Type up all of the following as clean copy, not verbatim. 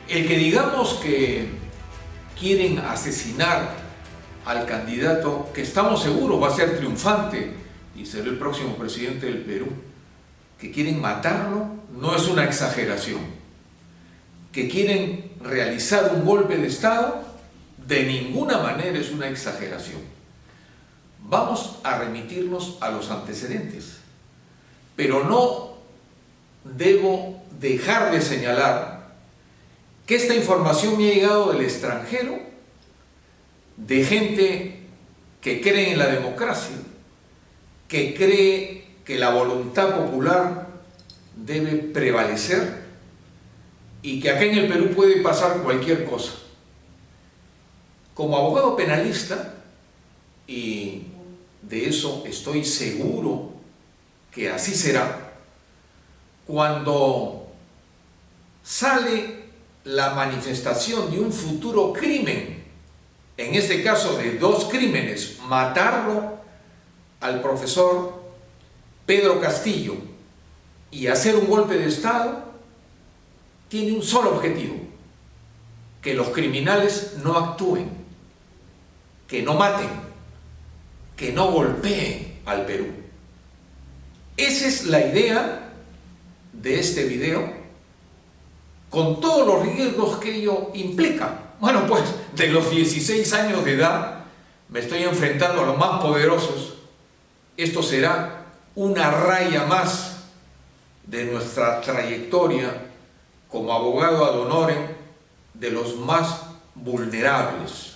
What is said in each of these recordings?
El que digamos que quieren asesinar al candidato que estamos seguros va a ser triunfante y será el próximo presidente del Perú, que quieren matarlo, no es una exageración. Que quieren realizar un golpe de Estado, de ninguna manera es una exageración. Vamos a remitirnos a los antecedentes, pero no debo dejar de señalar que esta información me ha llegado del extranjero, de gente que cree en la democracia, que cree que la voluntad popular debe prevalecer y que acá en el Perú puede pasar cualquier cosa. Como abogado penalista, y de eso estoy seguro que así será, cuando sale la manifestación de un futuro crimen, en este caso de dos crímenes, matarlo al profesor Pedro Castillo y hacer un golpe de Estado, tiene un solo objetivo: que los criminales no actúen, que no maten, que no golpeen al Perú. Esa es la idea de este video, con todos los riesgos que ello implica. Bueno, pues de los 16 años de edad me estoy enfrentando a los más poderosos. Esto será una raya más de nuestra trayectoria como abogado ad honorem de los más vulnerables.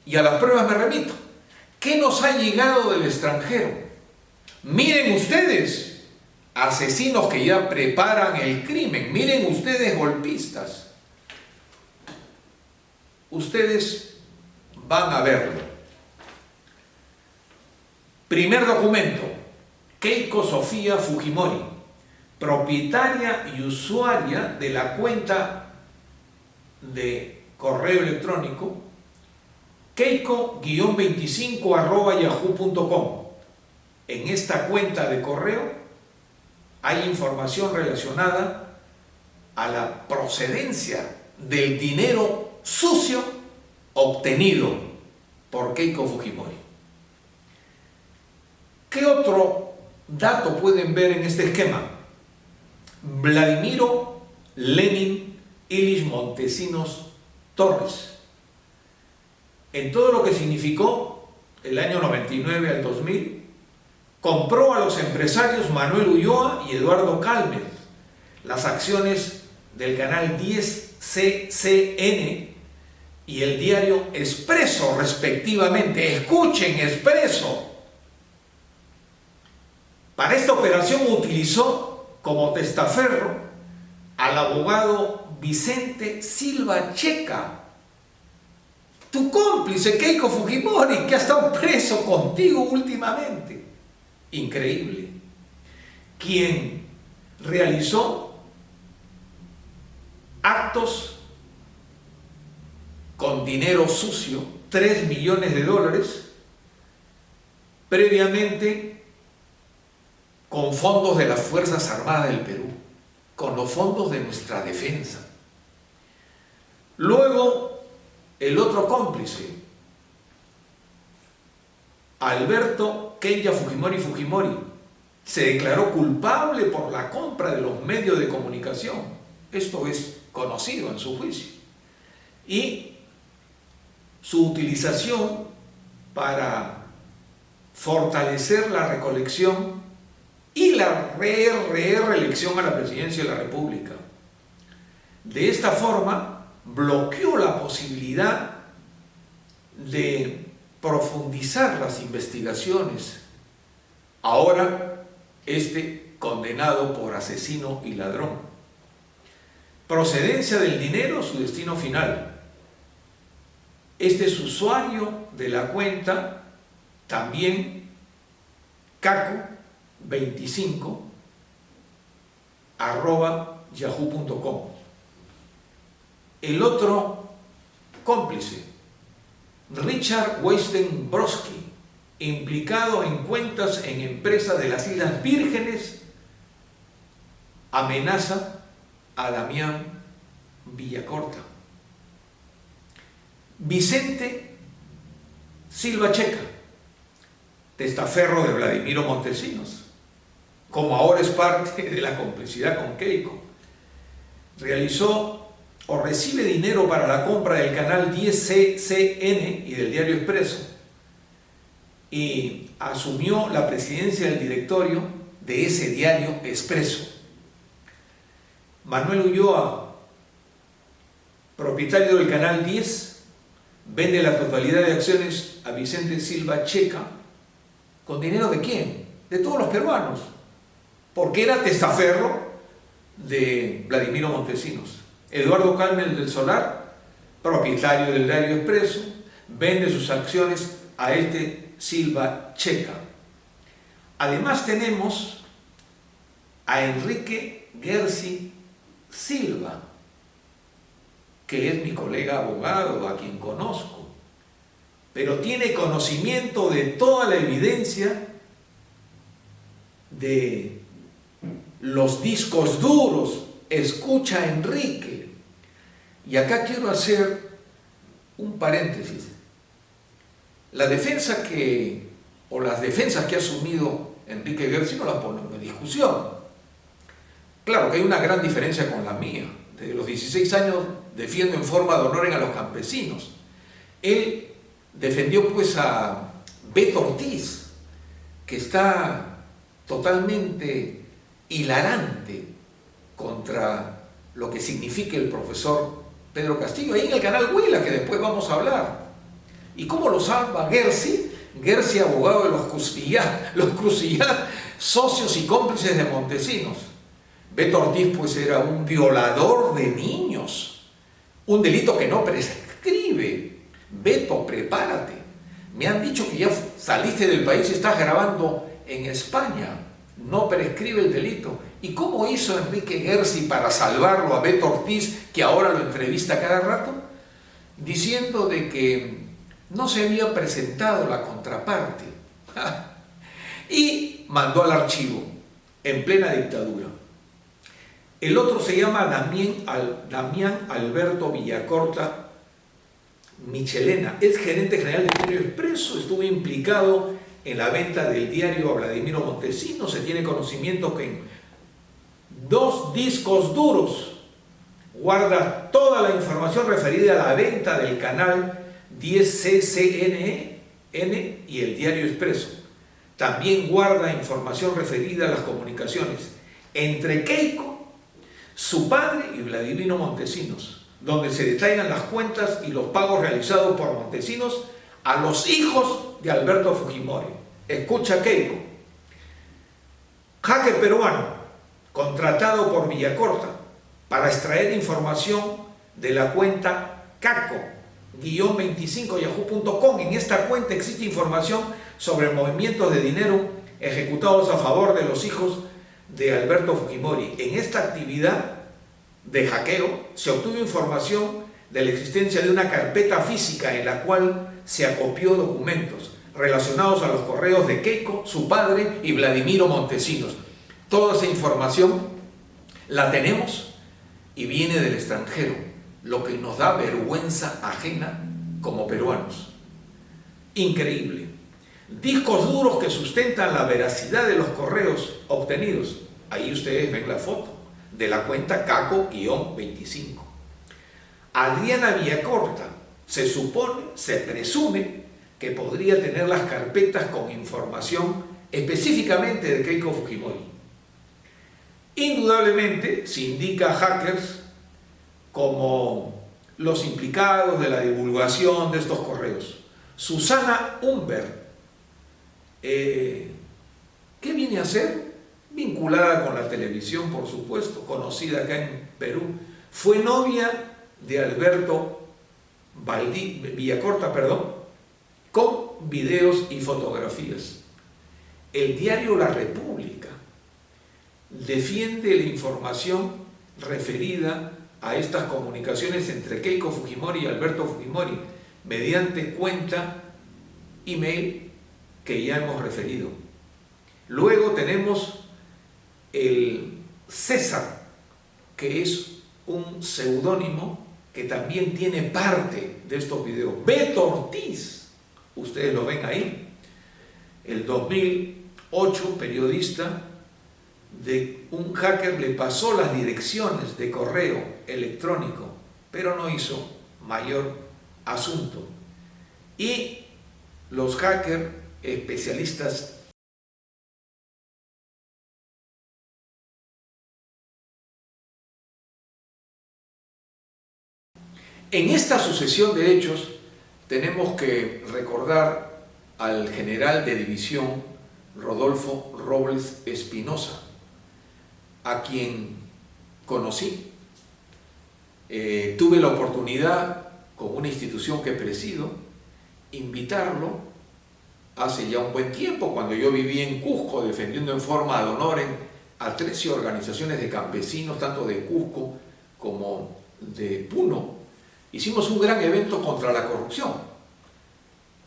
Y a las pruebas me remito. ¿Qué nos ha llegado del extranjero? Miren ustedes, asesinos que ya preparan el crimen. Miren ustedes, golpistas. Ustedes van a verlo. Primer documento: Keiko Sofía Fujimori, propietaria y usuaria de la cuenta de correo electrónico keiko-25@yahoo.com. En esta cuenta de correo hay información relacionada a la procedencia del dinero sucio obtenido por Keiko Fujimori. ¿Qué otro dato pueden ver en este esquema? Vladimiro Lenin Ilich Montesinos Torres. En todo lo que significó el año 99 al 2000, compró a los empresarios Manuel Ulloa y Eduardo Calmes las acciones del canal 10 CCN y el diario Expreso, respectivamente. Escuchen, Expreso. Para esta operación utilizó como testaferro al abogado Vicente Silva Checa, tu cómplice Keiko Fujimori, que ha estado preso contigo últimamente. Increíble. Quien realizó actos con dinero sucio, 3 millones de dólares, previamente con fondos de las Fuerzas Armadas del Perú, con los fondos de nuestra defensa. Luego, el otro cómplice, Alberto Kenya Fujimori, se declaró culpable por la compra de los medios de comunicación. Esto es conocido en su juicio. Y su utilización para fortalecer la recolección y la reelección a la presidencia de la República. De esta forma, bloqueó la posibilidad de profundizar las investigaciones. Ahora, condenado por asesino y ladrón. Procedencia del dinero, su destino final. Este es usuario de la cuenta, también caco25@yahoo.com. El otro cómplice, Richard Weistenbroski, implicado en cuentas en empresas de las Islas Vírgenes, amenaza a Damián Villacorta. Vicente Silva Checa, testaferro de Vladimiro Montesinos, como ahora es parte de la complicidad con Keiko, realizó o recibe dinero para la compra del canal 10 CCN y del diario Expreso y asumió la presidencia del directorio de ese diario Expreso. Manuel Ulloa, propietario del canal 10, vende la totalidad de acciones a Vicente Silva Checa. ¿Con dinero de quién? De todos los peruanos, porque era testaferro de Vladimiro Montesinos. Eduardo Calmel del Solar, propietario del diario Expreso, vende sus acciones a este Silva Checa. Además tenemos a Enrique Gersi Silva, que es mi colega abogado, a quien conozco, pero tiene conocimiento de toda la evidencia de los discos duros. Escucha, Enrique. Y acá quiero hacer un paréntesis. La defensa o las defensas que ha asumido Enrique Gersi no las pongo en discusión. Claro que hay una gran diferencia con la mía. Desde los 16 años defiendo en forma de honor a los campesinos. Él defendió pues a Beto Ortiz, que está totalmente hilarante contra lo que significa el profesor Pedro Castillo, ahí en el canal Huila, que después vamos a hablar. ¿Y cómo lo salva Gersi? Gersi, abogado de los Crucillat, socios y cómplices de Montesinos. Beto Ortiz pues era un violador de niños, un delito que no prescribe. Beto, prepárate. Me han dicho que ya saliste del país y estás grabando en España. No prescribe el delito. ¿Y cómo hizo Enrique Gersi para salvarlo a Beto Ortiz, que ahora lo entrevista cada rato? Diciendo de que no se había presentado la contraparte. Y mandó al archivo, en plena dictadura. El otro se llama Damián Alberto Villacorta Michelena, es gerente general del diario Expreso, estuvo implicado en la venta del diario a Vladimiro Montesinos. Se tiene conocimiento que en 2 discos duros guarda toda la información referida a la venta del canal 10 CCN y el diario Expreso. También guarda información referida a las comunicaciones entre Keiko, su padre y Vladimiro Montesinos, donde se detallan las cuentas y los pagos realizados por Montesinos a los hijos de Alberto Fujimori. Escucha, Keiko. Hacker peruano contratado por Villacorta para extraer información de la cuenta caco-25yahoo.com. En esta cuenta existe información sobre movimientos de dinero ejecutados a favor de los hijos de Alberto Fujimori. En esta actividad de hackeo se obtuvo información de la existencia de una carpeta física en la cual se acopió documentos relacionados a los correos de Keiko, su padre y Vladimiro Montesinos. Toda esa información la tenemos y viene del extranjero, lo que nos da vergüenza ajena como peruanos. Increíble. Discos duros que sustentan la veracidad de los correos obtenidos. Ahí ustedes ven la foto de la cuenta caco-25. Adriana Villacorta se presume que podría tener las carpetas con información específicamente de Keiko Fujimori. Indudablemente se indica a hackers como los implicados de la divulgación de estos correos. Susana Humbert, ¿qué viene a hacer? Vinculada con la televisión, por supuesto, conocida acá en Perú. Fue novia de Alberto Villacorta, con videos y fotografías. El diario La República defiende la información referida a estas comunicaciones entre Keiko Fujimori y Alberto Fujimori mediante cuenta email que ya hemos referido. Luego tenemos el César, que es un seudónimo que también tiene parte de estos videos. Beto Ortiz, ustedes lo ven ahí, el 2008, periodista, de un hacker le pasó las direcciones de correo electrónico, pero no hizo mayor asunto. Y los hackers especialistas en esta sucesión de hechos tenemos que recordar al general de división Rodolfo Robles Espinosa, a quien conocí. Tuve la oportunidad, con una institución que presido, invitarlo hace ya un buen tiempo, cuando yo vivía en Cusco, defendiendo en forma de honor a 13 organizaciones de campesinos, tanto de Cusco como de Puno. Hicimos un gran evento contra la corrupción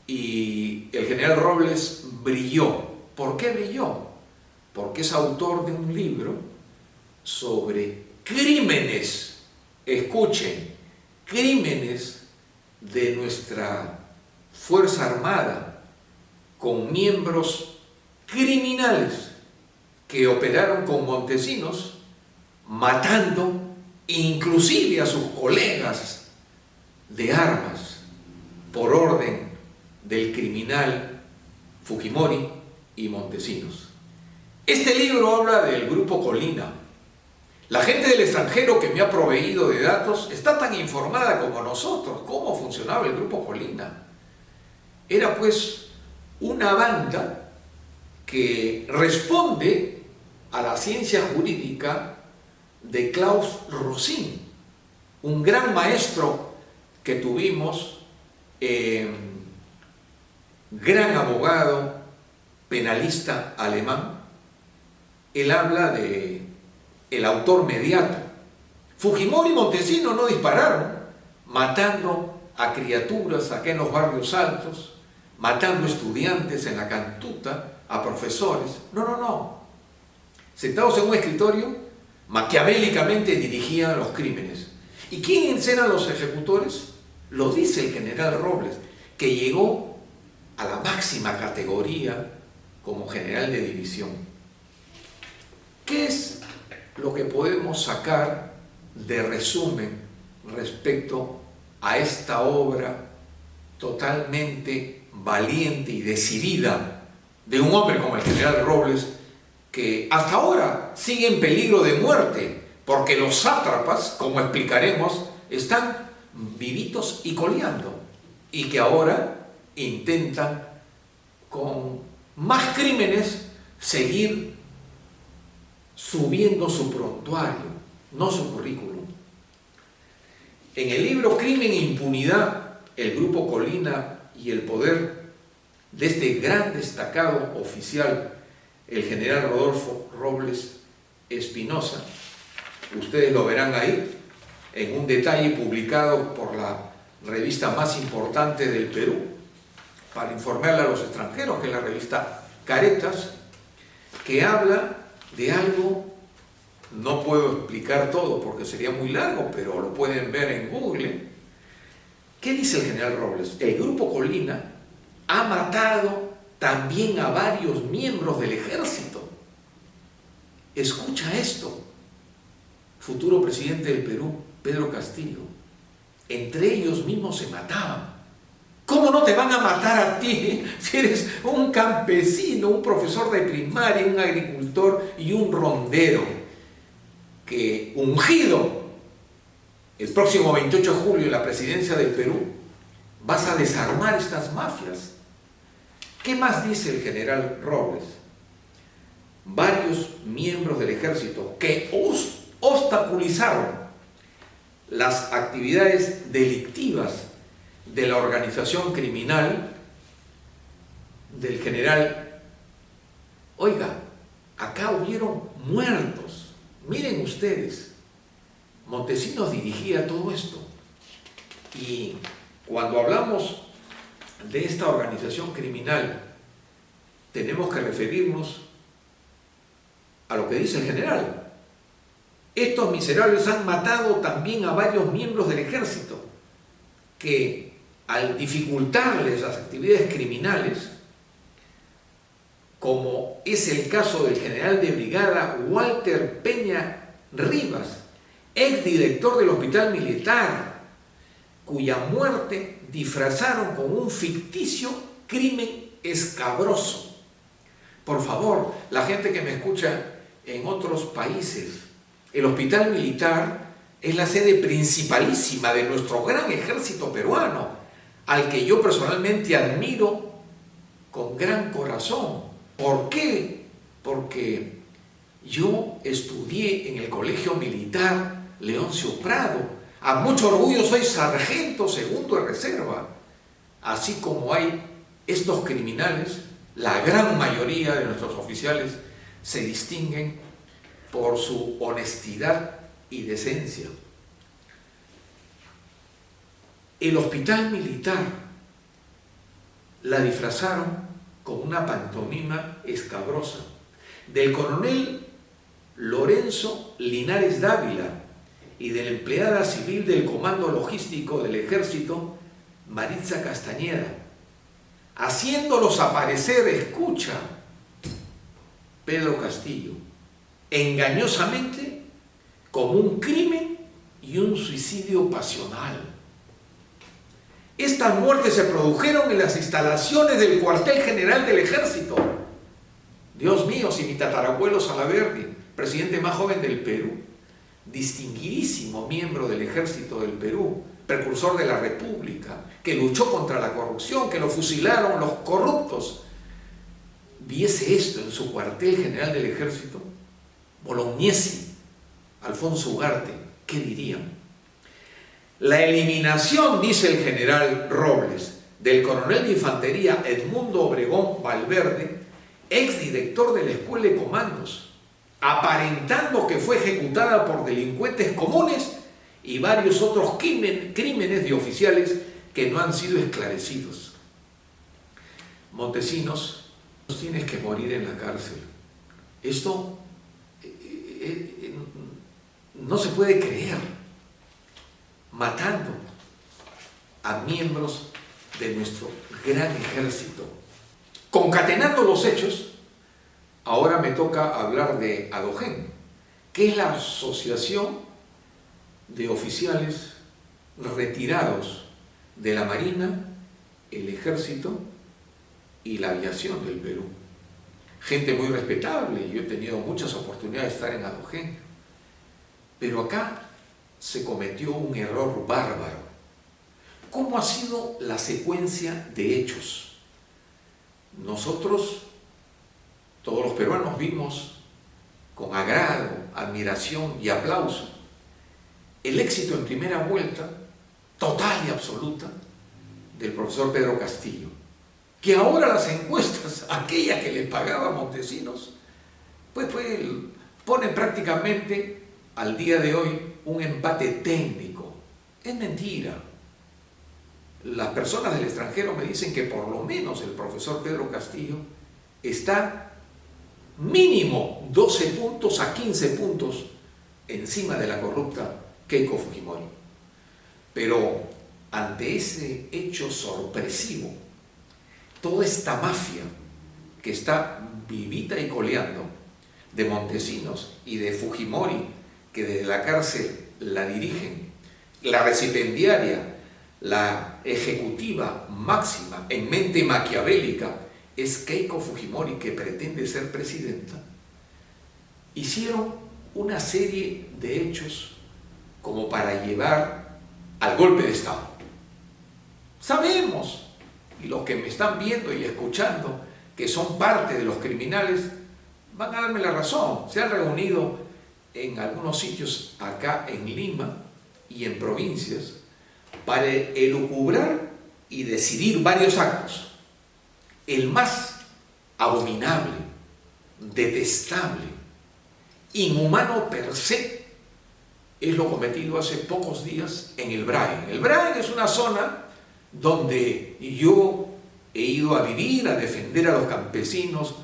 y el general Robles brilló. ¿Por qué brilló? Porque es autor de un libro sobre crímenes, escuchen, crímenes de nuestra Fuerza Armada con miembros criminales que operaron con Montesinos, matando inclusive a sus colegas de armas por orden del criminal Fujimori y Montesinos. Este libro habla del Grupo Colina. La gente del extranjero que me ha proveído de datos está tan informada como nosotros cómo funcionaba el Grupo Colina. Era pues una banda que responde a la ciencia jurídica de Klaus Rosin, un gran maestro que tuvimos, gran abogado, penalista alemán. Él habla de el autor mediato. Fujimori y Montesinos no dispararon, matando a criaturas acá en los barrios altos, matando estudiantes en la Cantuta, a profesores. No, no, no. Sentados en un escritorio, maquiavélicamente dirigían los crímenes. ¿Y quiénes eran los ejecutores? Lo dice el general Robles, que llegó a la máxima categoría como general de división. ¿Qué es lo que podemos sacar de resumen respecto a esta obra totalmente valiente y decidida de un hombre como el general Robles, que hasta ahora sigue en peligro de muerte porque los sátrapas, como explicaremos, están vivitos y coleando, y que ahora intentan con más crímenes seguir subiendo su prontuario, no su currículum? En el libro Crimen e Impunidad, el Grupo Colina y el poder de este gran destacado oficial, el general Rodolfo Robles Espinosa, ustedes lo verán ahí, en un detalle publicado por la revista más importante del Perú, para informarle a los extranjeros, que es la revista Caretas, que habla de algo, no puedo explicar todo porque sería muy largo, pero lo pueden ver en Google. ¿Qué dice el general Robles? El Grupo Colina ha matado también a varios miembros del ejército. Escucha esto. Futuro presidente del Perú, Pedro Castillo. Entre ellos mismos se mataban. ¿Cómo no te van a matar a ti si eres un campesino, un profesor de primaria, un agricultor y un rondero que, ungido el próximo 28 de julio en la presidencia del Perú, vas a desarmar estas mafias? ¿Qué más dice el general Robles? Varios miembros del ejército que obstaculizaron las actividades delictivas de la organización criminal del general. Oiga, acá hubieron muertos. Miren ustedes, Montesinos dirigía todo esto. Y cuando hablamos de esta organización criminal, tenemos que referirnos a lo que dice el general. Estos miserables han matado también a varios miembros del ejército que, al dificultarles las actividades criminales, como es el caso del general de brigada Walter Peña Rivas, exdirector del hospital militar, cuya muerte disfrazaron con un ficticio crimen escabroso. Por favor, la gente que me escucha en otros países, el hospital militar es la sede principalísima de nuestro gran ejército peruano, al que yo personalmente admiro con gran corazón. ¿Por qué? Porque yo estudié en el Colegio Militar Leoncio Prado. A mucho orgullo soy sargento segundo de reserva. Así como hay estos criminales, la gran mayoría de nuestros oficiales se distinguen por su honestidad y decencia. El hospital militar la disfrazaron con una pantomima escabrosa del coronel Lorenzo Linares Dávila y de la empleada civil del Comando Logístico del Ejército, Maritza Castañeda, haciéndolos aparecer, escucha, Pedro Castillo, engañosamente como un crimen y un suicidio pasional. Estas muertes se produjeron en las instalaciones del cuartel general del ejército. Dios mío, si mi tatarabuelo Salaverry, presidente más joven del Perú, distinguidísimo miembro del ejército del Perú, precursor de la República, que luchó contra la corrupción, que lo fusilaron los corruptos, viese esto en su cuartel general del ejército, Bolognesi, Alfonso Ugarte, ¿qué dirían? La eliminación, dice el general Robles, del coronel de infantería Edmundo Obregón Valverde, exdirector de la Escuela de Comandos, aparentando que fue ejecutada por delincuentes comunes y varios otros crímenes de oficiales que no han sido esclarecidos. Montesinos, tienes que morir en la cárcel. Esto no se puede creer. Matando a miembros de nuestro gran ejército. Concatenando los hechos, ahora me toca hablar de ADOGEN, que es la Asociación de Oficiales Retirados de la Marina, el Ejército y la Aviación del Perú. Gente muy respetable, yo he tenido muchas oportunidades de estar en ADOGEN, pero acá se cometió un error bárbaro. ¿Cómo ha sido la secuencia de hechos? Nosotros, todos los peruanos, vimos con agrado, admiración y aplauso el éxito en primera vuelta, total y absoluta, del profesor Pedro Castillo, que ahora las encuestas, aquellas que le pagaba Montesinos, pues ponen prácticamente al día de hoy un empate técnico. Es mentira. Las personas del extranjero me dicen que por lo menos el profesor Pedro Castillo está mínimo 12 puntos a 15 puntos encima de la corrupta Keiko Fujimori. Pero ante ese hecho sorpresivo, toda esta mafia que está vivita y coleando de Montesinos y de Fujimori, que desde la cárcel la dirigen, la recipendiaria, la ejecutiva máxima en mente maquiavélica es Keiko Fujimori, que pretende ser presidenta, hicieron una serie de hechos como para llevar al golpe de Estado. Sabemos, y los que me están viendo y escuchando, que son parte de los criminales, van a darme la razón. Se han reunido en algunos sitios acá en Lima y en provincias para elucubrar y decidir varios actos. El más abominable, detestable, inhumano per se, es lo cometido hace pocos días en el Brain. El Brain es una zona donde yo he ido a vivir, a defender a los campesinos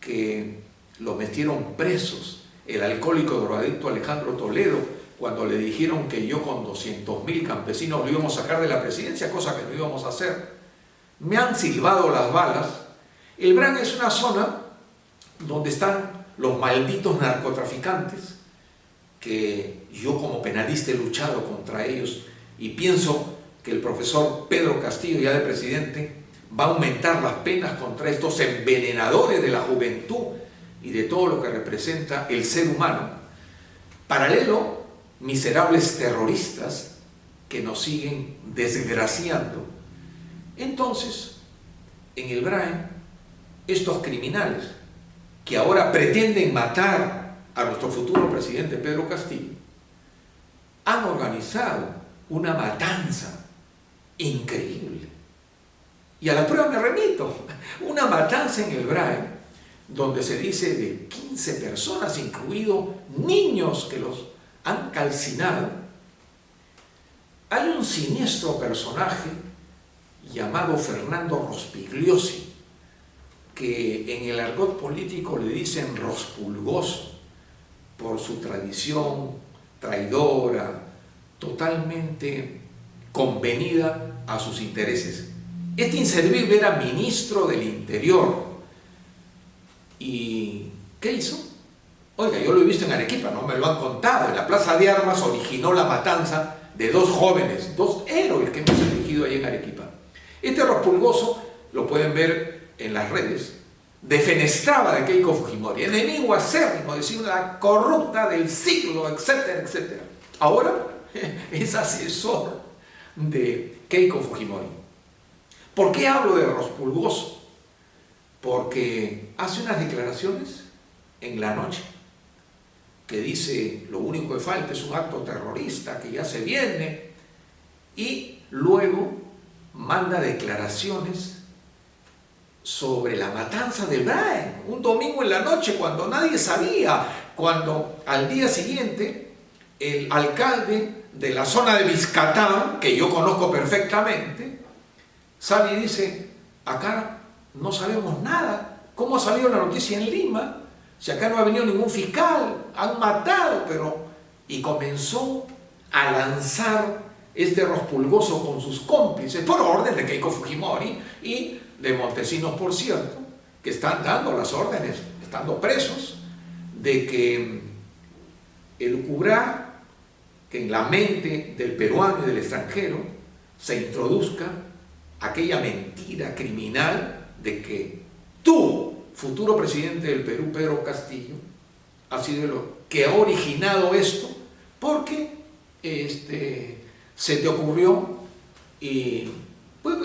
que los metieron presos el alcohólico drogadicto Alejandro Toledo, cuando le dijeron que yo con 200.000 campesinos lo íbamos a sacar de la presidencia, cosa que no íbamos a hacer. Me han silbado las balas. El Bran es una zona donde están los malditos narcotraficantes, que yo como penalista he luchado contra ellos y pienso que el profesor Pedro Castillo, ya de presidente, va a aumentar las penas contra estos envenenadores de la juventud y de todo lo que representa el ser humano. Paralelo, miserables terroristas que nos siguen desgraciando. Entonces, en el Brain, estos criminales que ahora pretenden matar a nuestro futuro presidente Pedro Castillo, han organizado una matanza increíble. Y a la prueba me remito, una matanza en el Brain, donde se dice de 15 personas, incluidos niños que los han calcinado. Hay un siniestro personaje llamado Fernando Rospigliosi, que en el argot político le dicen Rospulgoso, por su tradición traidora, totalmente convenida a sus intereses. Este inservible era ministro del Interior. ¿Y qué hizo? Oiga, yo lo he visto en Arequipa, no me lo han contado. En la Plaza de Armas originó la matanza de dos jóvenes, dos héroes que hemos elegido ahí en Arequipa. Este Rospulgoso, lo pueden ver en las redes, defenestraba de Keiko Fujimori, enemigo acérrimo, decir la corrupta del siglo, etcétera, etcétera. Ahora es asesor de Keiko Fujimori. ¿Por qué hablo de Rospulgoso? Porque hace unas declaraciones en la noche que dice lo único que falta es un acto terrorista que ya se viene, y luego manda declaraciones sobre la matanza del Brain, un domingo en la noche cuando nadie sabía, cuando al día siguiente el alcalde de la zona de Vizcatán, que yo conozco perfectamente, sale y dice: acá no sabemos nada, ¿cómo ha salido la noticia en Lima? Si acá no ha venido ningún fiscal, han matado, pero... Y comenzó a lanzar este Rospulgoso con sus cómplices, por orden de Keiko Fujimori y de Montesinos, por cierto, que están dando las órdenes, estando presos, de que elucubrar que en la mente del peruano y del extranjero se introduzca aquella mentira criminal de que tú, futuro presidente del Perú, Pedro Castillo, ha sido lo que ha originado esto, porque se te ocurrió y pues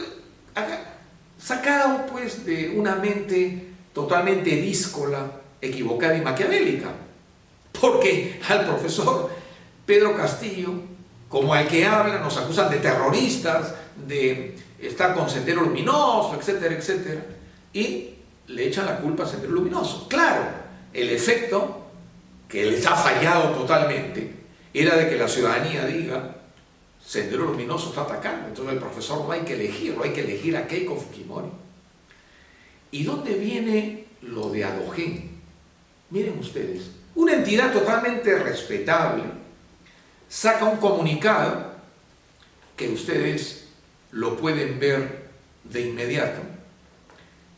sacado pues de una mente totalmente díscola, equivocada y maquiavélica, porque al profesor Pedro Castillo, como al que habla, nos acusan de terroristas, de estar con Sendero Luminoso, etcétera, etcétera, y le echan la culpa a Sendero Luminoso. Claro, el efecto que les ha fallado totalmente era de que la ciudadanía diga: Sendero Luminoso está atacando, entonces el profesor no hay que elegirlo, hay que elegir a Keiko Fujimori. ¿Y dónde viene lo de Adogén? Miren ustedes, una entidad totalmente respetable saca un comunicado que ustedes lo pueden ver de inmediato,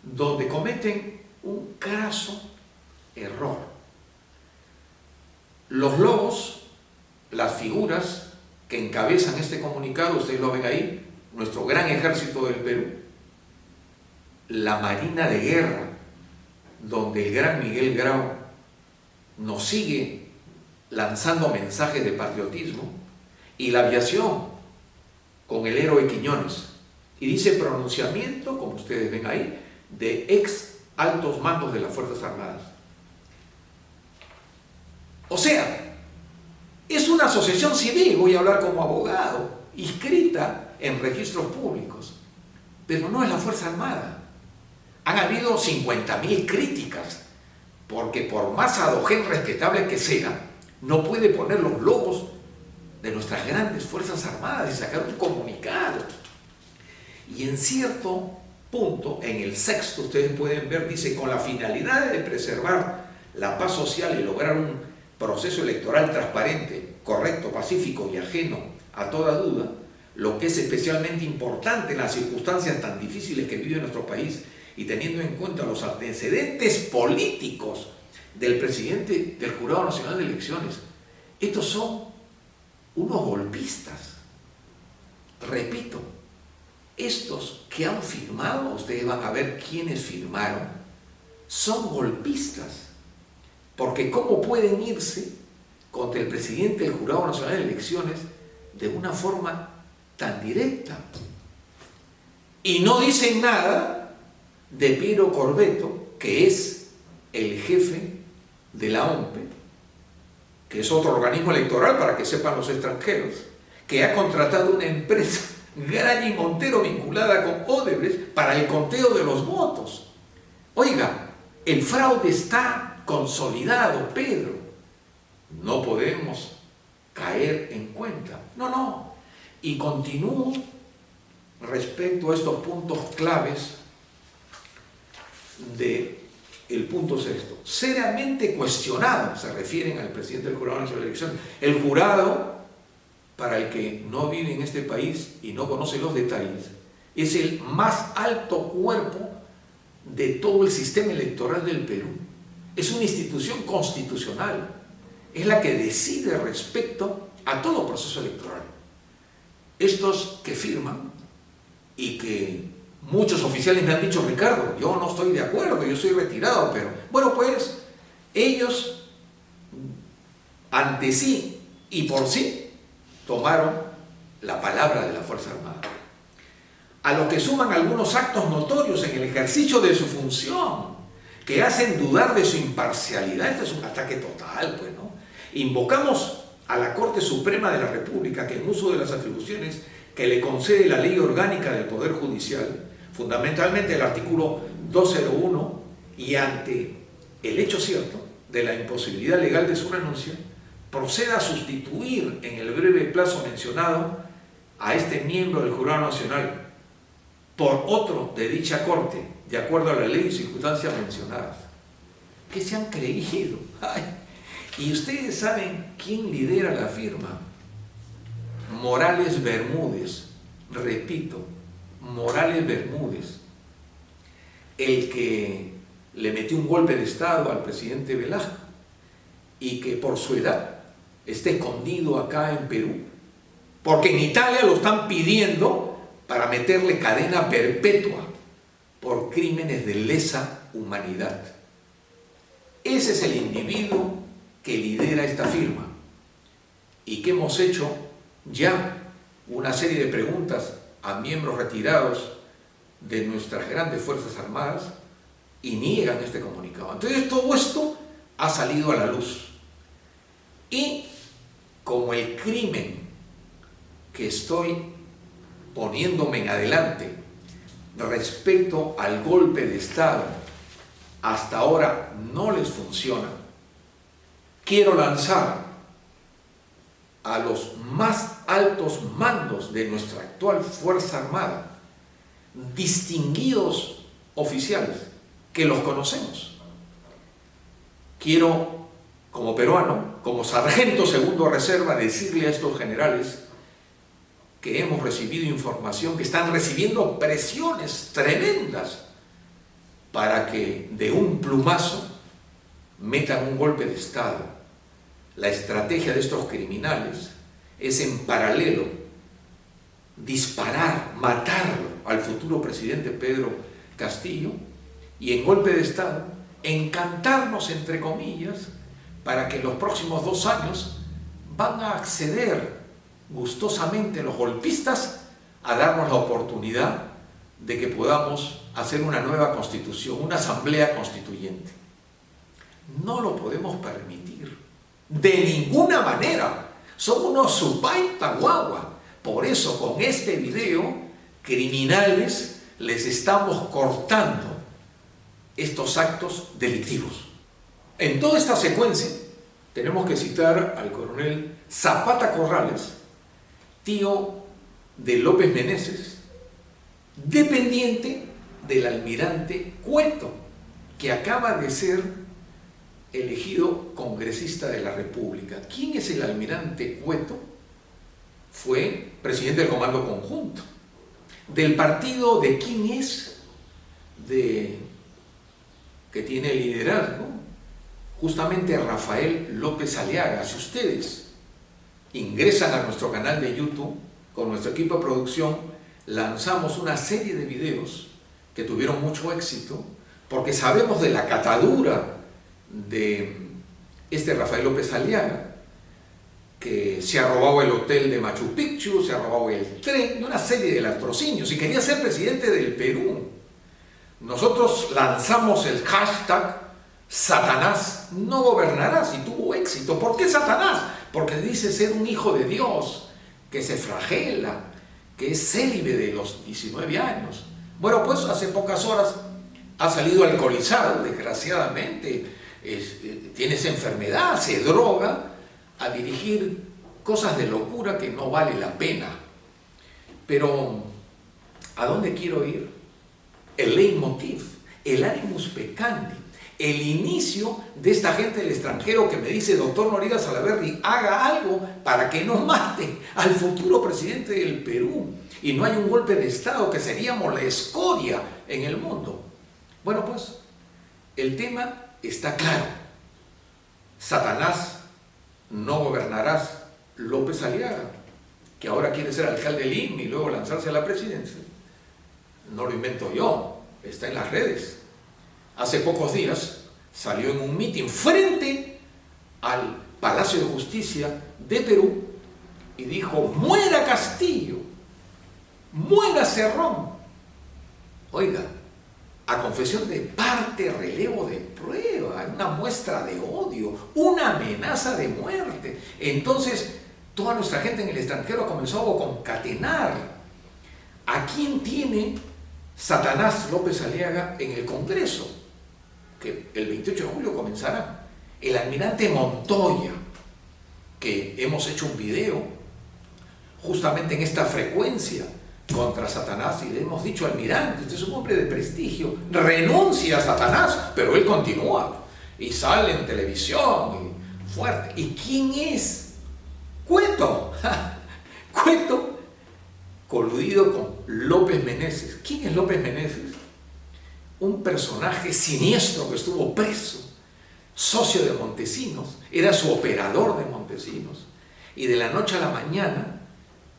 donde cometen un craso error. Los logos, las figuras que encabezan este comunicado, ustedes lo ven ahí: nuestro gran ejército del Perú, la Marina de Guerra, donde el gran Miguel Grau nos sigue lanzando mensajes de patriotismo, y la aviación con el héroe Quiñones, y dice pronunciamiento, como ustedes ven ahí, de ex altos mandos de las Fuerzas Armadas. O sea, es una asociación civil, voy a hablar como abogado, inscrita en registros públicos, pero no es la Fuerza Armada. Han habido 50.000 críticas, porque por más Adogén respetable que sea, no puede poner los logos de nuestras grandes Fuerzas Armadas y sacar un comunicado. Y en cierto punto, en el sexto, ustedes pueden ver, dice: con la finalidad de preservar la paz social y lograr un proceso electoral transparente, correcto, pacífico y ajeno a toda duda, lo que es especialmente importante en las circunstancias tan difíciles que vive nuestro país y teniendo en cuenta los antecedentes políticos del presidente del Jurado Nacional de Elecciones, estos son unos golpistas. Repito, estos que han firmado, ustedes van a ver quiénes firmaron, son golpistas. Porque ¿cómo pueden irse contra el presidente del Jurado Nacional de Elecciones de una forma tan directa? Y no dicen nada de Piero Corvetto, que es el jefe de la OMPE, que es otro organismo electoral para que sepan los extranjeros, que ha contratado una empresa, Grany Montero, vinculada con Odebrecht, para el conteo de los votos. Oiga, el fraude está consolidado, Pedro. No podemos caer en cuenta. No. Y continúo respecto a estos puntos claves del punto sexto. Seriamente cuestionado, se refieren al presidente del Jurado Nacional de Elecciones. El jurado, para el que no vive en este país y no conoce los detalles, es el más alto cuerpo de todo el sistema electoral del Perú. Es una institución constitucional, es la que decide respecto a todo proceso electoral. Estos que firman y que muchos oficiales me han dicho, Ricardo, yo no estoy de acuerdo, yo soy retirado, pero bueno, pues ellos ante sí y por sí tomaron la palabra de la Fuerza Armada. A lo que suman algunos actos notorios en el ejercicio de su función, que hacen dudar de su imparcialidad. Este es un ataque total, pues, ¿no? Invocamos a la Corte Suprema de la República que en uso de las atribuciones que le concede la Ley Orgánica del Poder Judicial, fundamentalmente el artículo 201, y ante el hecho cierto de la imposibilidad legal de su renuncia, proceda a sustituir en el breve plazo mencionado a este miembro del Jurado Nacional por otro de dicha Corte, de acuerdo a la ley y circunstancias mencionadas. ¿Qué se han creído? Ay. Y ustedes saben quién lidera la firma. Morales Bermúdez, repito, Morales Bermúdez, el que le metió un golpe de Estado al presidente Velasco y que por su edad está escondido acá en Perú, porque en Italia lo están pidiendo para meterle cadena perpetua por crímenes de lesa humanidad. Ese es el individuo que lidera esta firma y que hemos hecho ya una serie de preguntas a miembros retirados de nuestras grandes Fuerzas Armadas y niegan este comunicado. Entonces todo esto ha salido a la luz. Y como el crimen que estoy poniéndome en adelante respecto al golpe de Estado hasta ahora no les funciona, quiero lanzar a los más altos mandos de nuestra actual Fuerza Armada, distinguidos oficiales, que los conocemos. Quiero, como peruano, como sargento segundo reserva, decirle a estos generales que hemos recibido información, que están recibiendo presiones tremendas para que de un plumazo metan un golpe de Estado. La estrategia de estos criminales es en paralelo disparar, matarlo al futuro presidente Pedro Castillo y en golpe de Estado encantarnos, entre comillas, para que en los próximos 2 años van a acceder gustosamente los golpistas a darnos la oportunidad de que podamos hacer una nueva constitución, una asamblea constituyente. No lo podemos permitir, de ninguna manera. Son unos supaipaguagua. Por eso con este video, criminales, les estamos cortando estos actos delictivos. En toda esta secuencia tenemos que citar al coronel Zapata Corrales, tío de López Meneses, dependiente del almirante Cueto, que acaba de ser elegido congresista de la República. ¿Quién es el almirante Cueto? Fue presidente del Comando Conjunto. ¿Del partido de quién es? Que tiene liderazgo, justamente Rafael López Aliaga. Si ustedes ingresan a nuestro canal de YouTube, con nuestro equipo de producción, lanzamos una serie de videos que tuvieron mucho éxito, porque sabemos de la catadura de este Rafael López Aliaga, que se ha robado el hotel de Machu Picchu, se ha robado el tren, y una serie de latrocinios, y quería ser presidente del Perú. Nosotros lanzamos el hashtag Satanás no gobernarás y tuvo éxito. ¿Por qué Satanás? Porque dice ser un hijo de Dios, que se flagela, que es célibe de los 19 años. Bueno, pues hace pocas horas ha salido alcoholizado, desgraciadamente, tiene esa enfermedad, se droga a dirigir cosas de locura que no vale la pena. Pero, ¿a dónde quiero ir? El leitmotiv, el animus peccandi, el inicio de esta gente del extranjero que me dice: doctor Noriega Salaverry, haga algo para que no mate al futuro presidente del Perú y no hay un golpe de Estado, que seríamos la escoria en el mundo. Bueno, pues, el tema está claro. Satanás no gobernarás, López Aliaga, que ahora quiere ser alcalde del INME y luego lanzarse a la presidencia. No lo invento yo, está en las redes. Hace pocos días salió en un mitin frente al Palacio de Justicia de Perú y dijo: muera Castillo, muera Cerrón. Oiga, a confesión de parte, relevo de prueba, una muestra de odio, una amenaza de muerte. Entonces, toda nuestra gente en el extranjero comenzó a concatenar. ¿A quién tiene Satanás López Aliaga en el Congreso? Que el 28 de julio comenzará. El almirante Montoya, que hemos hecho un video justamente en esta frecuencia contra Satanás, y le hemos dicho: almirante, usted es un hombre de prestigio, renuncia a Satanás, pero él continúa y sale en televisión y fuerte. ¿Y quién es? Cueto. Cueto, coludido con López Meneses. ¿Quién es López Meneses? Un personaje siniestro que estuvo preso, socio de Montesinos, era su operador de Montesinos, y de la noche a la mañana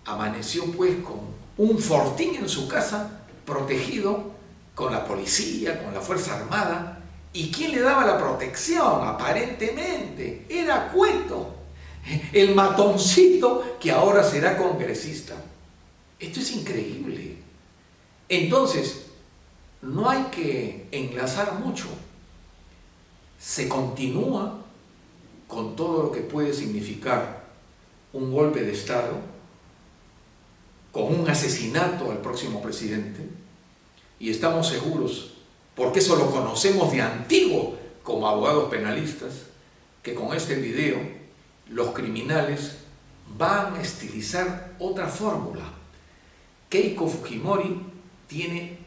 amaneció pues con un fortín en su casa, protegido con la policía, con la Fuerza Armada. ¿Y quién le daba la protección? Aparentemente era Cueto, el matoncito que ahora será congresista. Esto es increíble. Entonces, no hay que enlazar mucho. Se continúa con todo lo que puede significar un golpe de Estado, con un asesinato al próximo presidente, y estamos seguros, porque eso lo conocemos de antiguo como abogados penalistas, que con este video los criminales van a estilizar otra fórmula. Keiko Fujimori tiene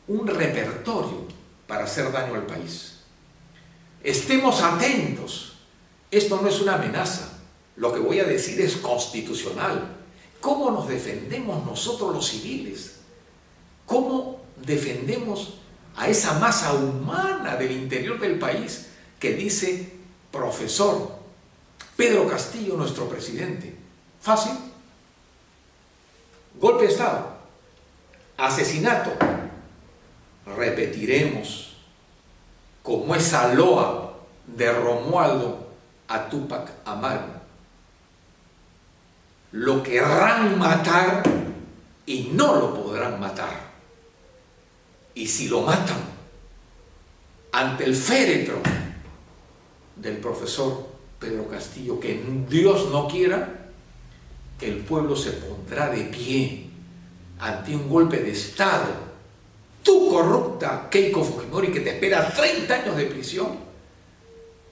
un repertorio para hacer daño al país. Estemos atentos. Esto no es una amenaza. Lo que voy a decir es constitucional. ¿Cómo nos defendemos nosotros los civiles? ¿Cómo defendemos a esa masa humana del interior del país que dice: profesor Pedro Castillo, nuestro presidente? Fácil. Golpe de Estado, asesinato. Repetiremos como esa loa de Romualdo a Túpac Amaru. Lo querrán matar y no lo podrán matar. Y si lo matan, ante el féretro del profesor Pedro Castillo, que Dios no quiera, el pueblo se pondrá de pie ante un golpe de Estado. Tú, corrupta Keiko Fujimori, que te espera 30 años de prisión,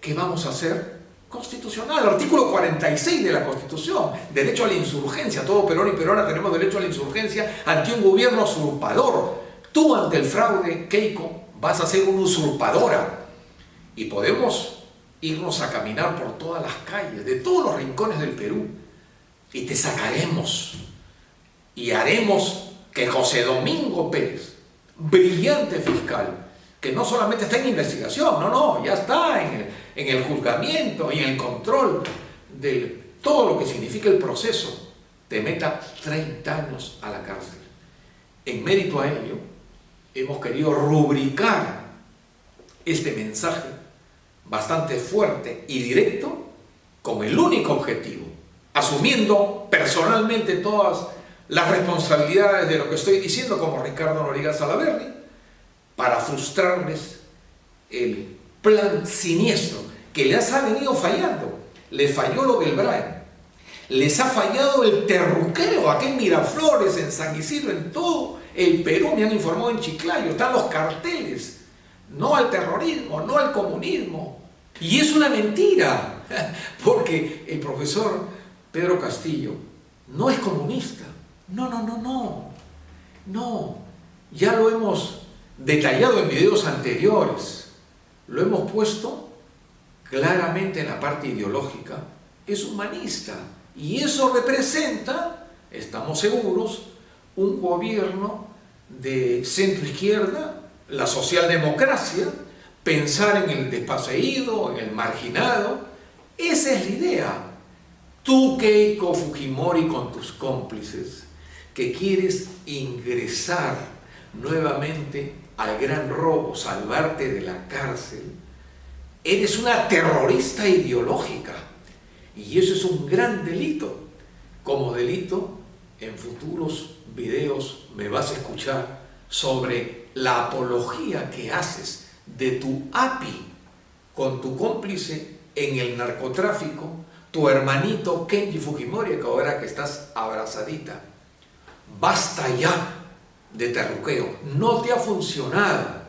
¿qué vamos a hacer? Constitucional, artículo 46 de la Constitución, derecho a la insurgencia. Todo Perón y Perona tenemos derecho a la insurgencia ante un gobierno usurpador. Tú, ante el fraude, Keiko, vas a ser una usurpadora. Y podemos irnos a caminar por todas las calles, de todos los rincones del Perú, y te sacaremos y haremos que José Domingo Pérez, brillante fiscal, que no solamente está en investigación, no, ya está en el juzgamiento y en el control de todo lo que significa el proceso, te meta 30 años a la cárcel. En mérito a ello, hemos querido rubricar este mensaje bastante fuerte y directo con el único objetivo, asumiendo personalmente todas las responsabilidades de lo que estoy diciendo como Ricardo Noriega Salaverry, para frustrarles el plan siniestro que les ha venido fallando. Les falló lo del Brian, les ha fallado el terruqueo, aquí en Miraflores, en San Isidro, en todo el Perú, me han informado, en Chiclayo, están los carteles, no al terrorismo, no al comunismo. Y es una mentira, porque el profesor Pedro Castillo no es comunista. No, ya lo hemos detallado en videos anteriores, lo hemos puesto claramente en la parte ideológica, es humanista, y eso representa, estamos seguros, un gobierno de centro izquierda, la socialdemocracia, pensar en el desposeído, en el marginado. Esa es la idea. Tú, Keiko Fujimori, con tus cómplices, que quieres ingresar nuevamente al gran robo, salvarte de la cárcel, eres una terrorista ideológica, y eso es un gran delito. Como delito, en futuros videos me vas a escuchar sobre la apología que haces de tu API con tu cómplice en el narcotráfico, tu hermanito Kenji Fujimori, que ahora que estás abrazadita. Basta ya de terruqueo, no te ha funcionado.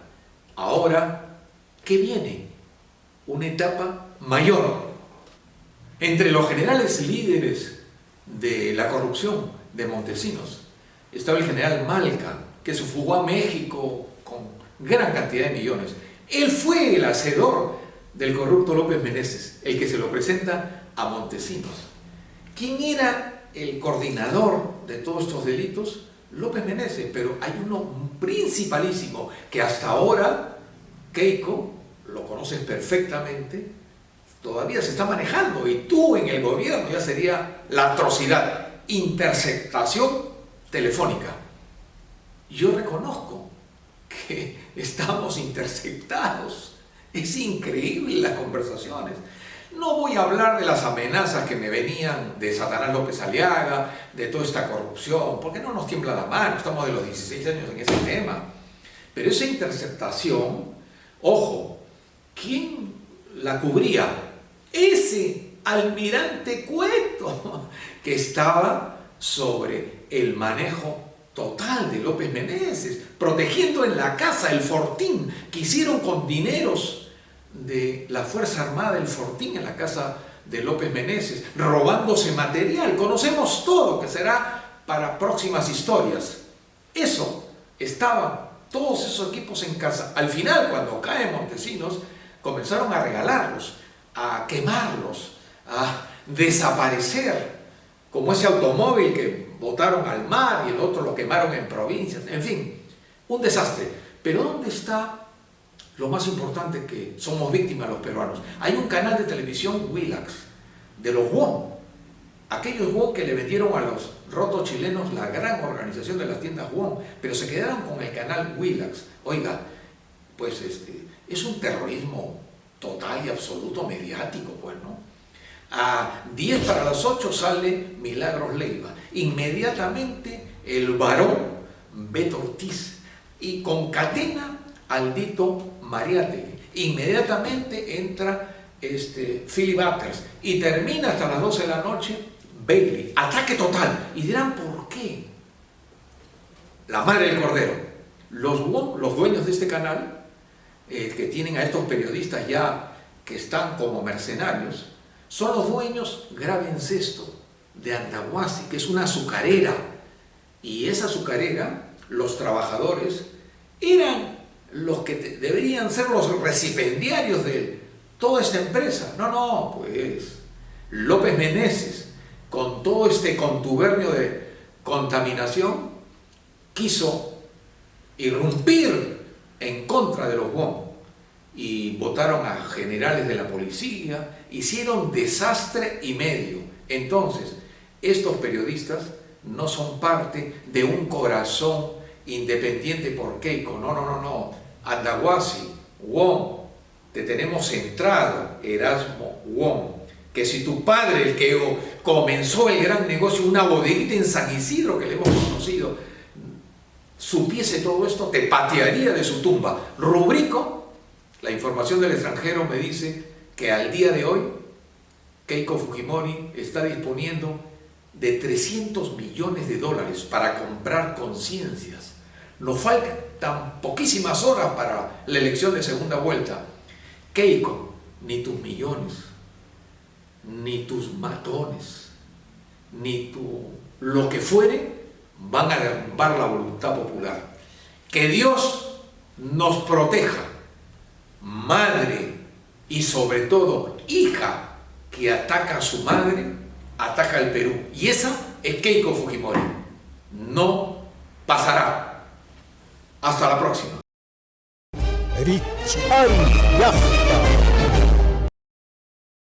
Ahora, ¿qué viene? Una etapa mayor. Entre los generales líderes de la corrupción de Montesinos estaba el general Malca, que se fugó a México con gran cantidad de millones. Él fue el hacedor del corrupto López Meneses, el que se lo presenta a Montesinos. ¿Quién era el coordinador de todos estos delitos? López Meneses, pero hay uno principalísimo que hasta ahora, Keiko, lo conoces perfectamente, todavía se está manejando, y tú en el gobierno ya sería la atrocidad: interceptación telefónica. Yo reconozco que estamos interceptados, es increíble las conversaciones. No voy a hablar de las amenazas que me venían de Satanás López Aliaga, de toda esta corrupción, porque no nos tiembla la mano, estamos de los 16 años en ese tema. Pero esa interceptación, ojo, ¿quién la cubría? Ese almirante Cueto, que estaba sobre el manejo total de López Meneses, protegiendo en la casa el Fortín, que hicieron con dineros de la Fuerza Armada el Fortín en la casa de López Meneses, robándose material. Conocemos todo, que será para próximas historias. Eso, estaban todos esos equipos en casa. Al final, cuando cae Montesinos, comenzaron a regalarlos, a quemarlos, a desaparecer, como ese automóvil que botaron al mar y el otro lo quemaron en provincias. En fin, un desastre. Pero ¿dónde está lo más importante que somos víctimas los peruanos? Hay un canal de televisión, Willax, de los WOM, aquellos WOM que le vendieron a los rotos chilenos la gran organización de las tiendas WOM, pero se quedaron con el canal Willax. Oiga, pues es un terrorismo total y absoluto mediático, pues, ¿no? A 10 para las 8 sale Milagros Leiva, inmediatamente el varón Beto Ortiz, y concatena al dito Mariátegui. Inmediatamente entra Philip Butters y termina hasta las 12 de la noche Bailey. Ataque total. Y dirán, ¿por qué? La madre del cordero. Los dueños de este canal, que tienen a estos periodistas ya que están como mercenarios, son los dueños, grábense esto, de Andahuasi, que es una azucarera. Y esa azucarera, los trabajadores, eran los que deberían ser los recipendiarios del toda esta empresa. No, pues López Meneses, con todo este contubernio de contaminación, quiso irrumpir en contra de los Wong y votaron a generales de la policía, hicieron desastre y medio. Entonces, estos periodistas no son parte de un corazón independiente por Keiko. No. Andahuasi, Wong, te tenemos centrado, Erasmo Wong, que si tu padre, el que comenzó el gran negocio, una bodeguita en San Isidro que le hemos conocido, supiese todo esto, te patearía de su tumba. Rubrico, la información del extranjero me dice que al día de hoy Keiko Fujimori está disponiendo de 300 millones de dólares para comprar conciencias. Nos faltan poquísimas horas para la elección de segunda vuelta. Keiko, ni tus millones, ni tus matones, ni lo que fuere, van a derrumbar la voluntad popular. Que Dios nos proteja, madre y sobre todo hija que ataca a su madre, ataca al Perú. Y esa es Keiko Fujimori. No pasará. Hasta la próxima. Richard Yasta.